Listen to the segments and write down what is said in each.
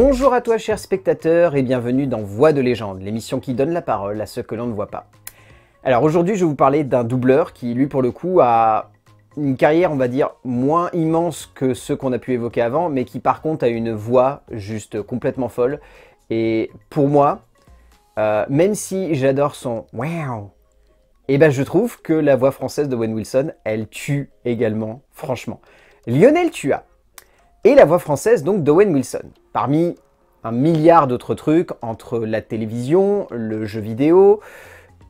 Bonjour à toi chers spectateurs et bienvenue dans Voix de légende, l'émission qui donne la parole à ceux que l'on ne voit pas. Alors aujourd'hui je vais vous parler d'un doubleur qui lui pour le coup a une carrière on va dire moins immense que ceux qu'on a pu évoquer avant, mais qui par contre a une voix juste complètement folle. Et pour moi, même si j'adore son « wow », et ben je trouve que la voix française de Owen Wilson, elle tue également, franchement. Lionel Tuat et la voix française donc d'Owen Wilson. Parmi un milliard d'autres trucs, entre la télévision, le jeu vidéo,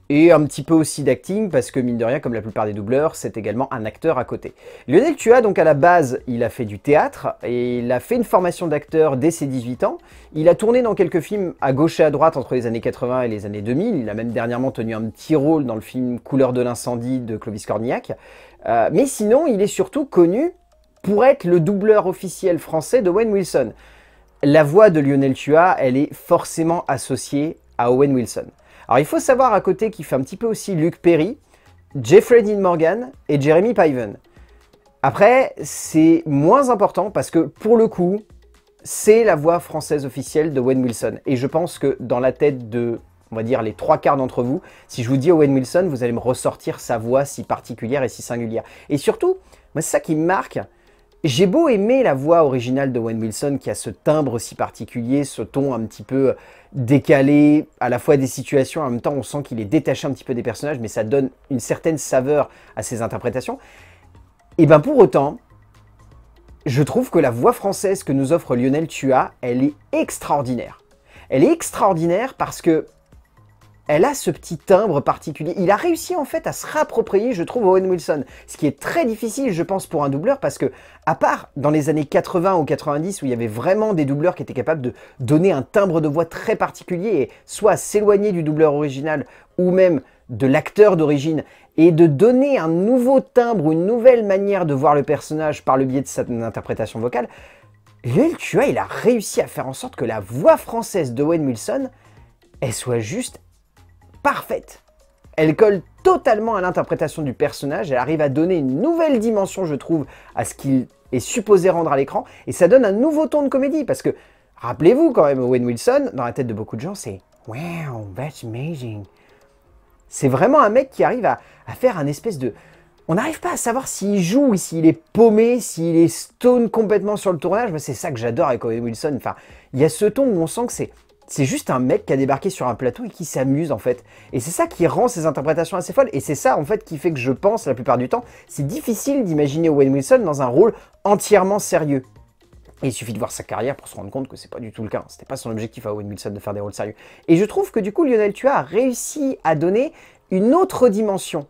et un petit peu aussi d'acting, parce que mine de rien, comme la plupart des doubleurs, c'est également un acteur à côté. Lionel Tuat, donc à la base, il a fait du théâtre, et il a fait une formation d'acteur dès ses 18 ans. Il a tourné dans quelques films à gauche et à droite entre les années 80 et les années 2000. Il a même dernièrement tenu un petit rôle dans le film Couleur de l'incendie de Clovis Cornillac. Mais sinon, il est surtout connu pour être le doubleur officiel français d'Owen Wilson. La voix de Lionel Tuat, elle est forcément associée à Owen Wilson. Alors il faut savoir à côté qu'il fait un petit peu aussi Luke Perry, Jeffrey Dean Morgan et Jeremy Piven. Après, c'est moins important parce que pour le coup, c'est la voix française officielle d'Owen Wilson. Et je pense que dans la tête de, on va dire, les 3/4 d'entre vous, si je vous dis Owen Wilson, vous allez me ressortir sa voix si particulière et si singulière. Et surtout, moi c'est ça qui me marque. J'ai beau aimer la voix originale d'Owen Wilson qui a ce timbre si particulier, ce ton un petit peu décalé, à la fois des situations, en même temps on sent qu'il est détaché un petit peu des personnages, mais ça donne une certaine saveur à ses interprétations. Et bien pour autant, je trouve que la voix française que nous offre Lionel Tuat, elle est extraordinaire. Elle est extraordinaire parce que elle a ce petit timbre particulier. Il a réussi en fait à se réapproprier, je trouve, Owen Wilson. Ce qui est très difficile, je pense, pour un doubleur parce que, à part dans les années 80 ou 90 où il y avait vraiment des doubleurs qui étaient capables de donner un timbre de voix très particulier et soit s'éloigner du doubleur original ou même de l'acteur d'origine et de donner un nouveau timbre ou une nouvelle manière de voir le personnage par le biais de sa interprétation vocale, Lionel Tuat, il a réussi à faire en sorte que la voix française d'Owen Wilson, elle soit juste parfaite. Elle colle totalement à l'interprétation du personnage, elle arrive à donner une nouvelle dimension, je trouve, à ce qu'il est supposé rendre à l'écran, et ça donne un nouveau ton de comédie, parce que, rappelez-vous quand même, Owen Wilson, dans la tête de beaucoup de gens, c'est « Wow, that's amazing ». C'est vraiment un mec qui arrive à faire un espèce de... On n'arrive pas à savoir s'il joue, s'il est paumé, s'il est stone complètement sur le tournage, mais c'est ça que j'adore avec Owen Wilson, enfin, il y a ce ton où on sent que c'est juste un mec qui a débarqué sur un plateau et qui s'amuse en fait. Et c'est ça qui rend ses interprétations assez folles. Et c'est ça en fait qui fait que je pense la plupart du temps, c'est difficile d'imaginer Owen Wilson dans un rôle entièrement sérieux. Et il suffit de voir sa carrière pour se rendre compte que c'est pas du tout le cas. C'était pas son objectif à Owen Wilson de faire des rôles sérieux. Et je trouve que du coup Lionel Tuat a réussi à donner une autre dimension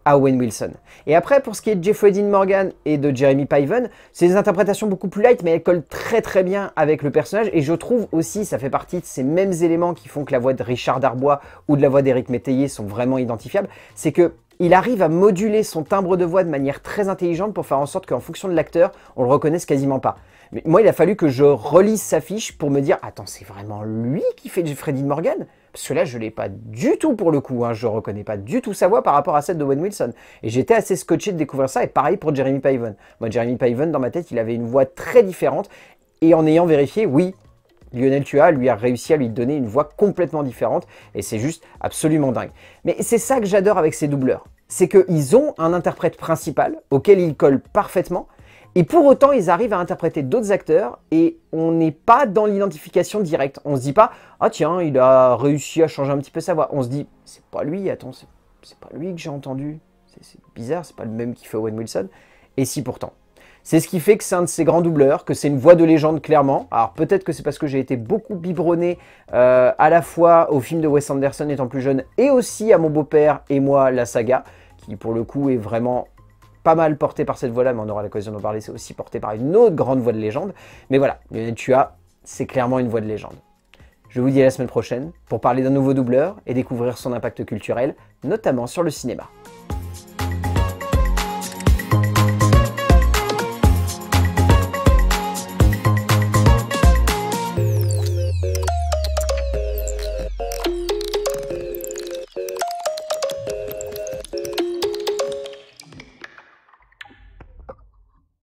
à Owen Wilson. Et après, pour ce qui est de Jeffrey Dean Morgan et de Jeremy Piven, c'est des interprétations beaucoup plus light, mais elles collent très très bien avec le personnage, et je trouve aussi, ça fait partie de ces mêmes éléments qui font que la voix de Richard Darbois ou de la voix d'Éric Métayer sont vraiment identifiables, c'est que il arrive à moduler son timbre de voix de manière très intelligente pour faire en sorte qu'en fonction de l'acteur, on le reconnaisse quasiment pas. Mais moi, il a fallu que je relise sa fiche pour me dire « Attends, c'est vraiment lui qui fait Jeffrey Dean Morgan ?» Parce que là, je ne l'ai pas du tout pour le coup, hein. Je ne reconnais pas du tout sa voix par rapport à celle de Owen Wilson. Et j'étais assez scotché de découvrir ça, et pareil pour Jeremy Piven. Moi, Jeremy Piven, dans ma tête, il avait une voix très différente, et en ayant vérifié, oui, Lionel Tuat lui a réussi à lui donner une voix complètement différente, et c'est juste absolument dingue. Mais c'est ça que j'adore avec ces doubleurs, c'est qu'ils ont un interprète principal, auquel ils collent parfaitement, et pour autant, ils arrivent à interpréter d'autres acteurs et on n'est pas dans l'identification directe. On se dit pas « Ah tiens, il a réussi à changer un petit peu sa voix ». On se dit « C'est pas lui, attends, c'est pas lui que j'ai entendu. C'est bizarre, c'est pas le même qui fait Owen Wilson. » Et si pourtant. C'est ce qui fait que c'est un de ces grands doubleurs, que c'est une voix de légende clairement. Alors peut-être que c'est parce que j'ai été beaucoup biberonné à la fois au film de Wes Anderson étant plus jeune et aussi à Mon beau-père et moi, la saga, qui pour le coup est vraiment pas mal porté par cette voix-là, mais on aura l'occasion d'en parler, c'est aussi porté par une autre grande voix de légende. Mais voilà, Lionel Tuat, c'est clairement une voix de légende. Je vous dis à la semaine prochaine pour parler d'un nouveau doubleur et découvrir son impact culturel, notamment sur le cinéma.